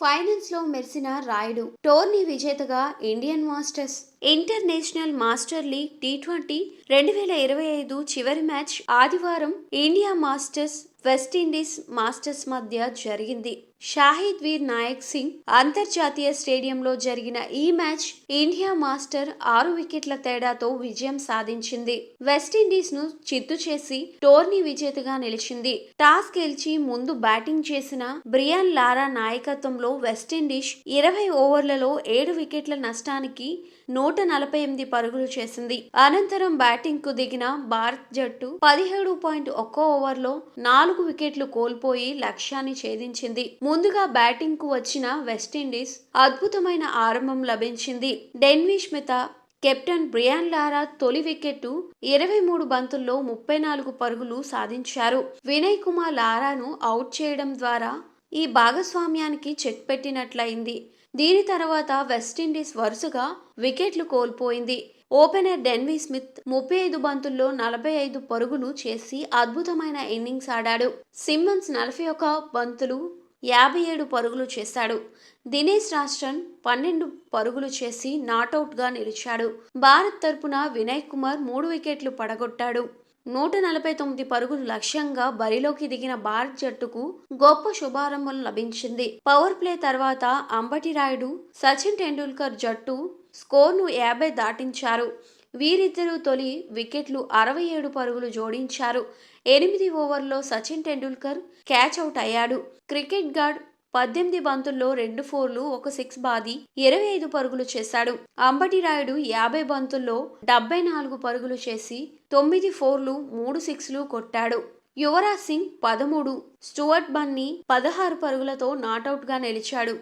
Finals లో మెరిసిన Rayudu tourney విజేతగా Indian masters international master league T20 2025 చివరి మ్యాచ్ ఆదివారం ఇండియా మాస్టర్స్ వెస్టిండీస్ మాస్టర్స్ మధ్య జరిగింది. షాహిద్ వీర్ నాయక్ సింగ్ అంతర్జాతీయ స్టేడియంలో జరిగిన ఈ మ్యాచ్ ఇండియా మాస్టర్ 6 వికెట్ల తేడాతో విజయం సాధించింది. వెస్టిండీస్ ను చిత్తు చేసి టోర్నీ విజేతగా నిలిచింది. టాస్ గెలిచి ముందు బ్యాటింగ్ చేసిన బ్రియాన్ లారా నాయకత్వంలో వెస్టిండీస్ 20 ఓవర్లలో 7 వికెట్ల నష్టానికి 148 పరుగులు చేసింది. అనంతరం బ్యాటింగ్ కు దిగిన భారత్ జట్టు 17.1 ఓవర్లో 4 వికెట్లు కోల్పోయి లక్ష్యాన్ని ఛేదించింది. ముందుగా బ్యాటింగ్ కు వచ్చిన వెస్టిండీస్ అద్భుతమైన ఆరంభం లభించింది. డెన్వి స్మిత, కెప్టెన్ బ్రియాన్ లారా తొలి వికెట్టు 23 బంతుల్లో 34 పరుగులు సాధించారు. వినయ్ కుమార్ లారాను అవుట్ చేయడం ద్వారా ఈ భాగస్వామ్యానికి చెక్ పెట్టినట్లయింది. దీని తర్వాత వెస్టిండీస్ వరుసగా వికెట్లు కోల్పోయింది. ఓపెనర్ డెన్వి స్మిత్ 35 బంతుల్లో 45 పరుగులు చేసి అద్భుతమైన ఇన్నింగ్స్ ఆడాడు. సిమ్మన్స్ 41 బంతులు 57 పరుగులు చేశాడు. దినేష్ రాష్ట్రన్ 12 పరుగులు చేసి నాటౌట్గా నిలిచాడు. భారత్ తరపున వినయ్ కుమార్ 3 వికెట్లు పడగొట్టాడు. 149 పరుగులు లక్ష్యంగా బరిలోకి దిగిన భారత్ జట్టుకు గొప్ప శుభారంభం లభించింది. పవర్ ప్లే తర్వాత అంబటి రాయుడు, సచిన్ టెండూల్కర్ జట్టు స్కోర్ను 50 దాటించారు. వీరిద్దరూ తొలి వికెట్లు 67 పరుగులు జోడించారు. 8 ఓవర్లో సచిన్ టెండూల్కర్ క్యాచ్ అవుట్ అయ్యాడు. క్రికెట్ గాడ్ 18 బంతుల్లో 2 ఫోర్లు 1 సిక్స్ బాది 25 పరుగులు చేశాడు. అంబటి రాయుడు 50 బంతుల్లో 74 పరుగులు చేసి 9 ఫోర్లు 3 సిక్స్లు కొట్టాడు. యువరాజ్ సింగ్ 13, స్టూవర్ట్ బన్నీ 16 పరుగులతో నాటౌట్గా నిలిచాడు.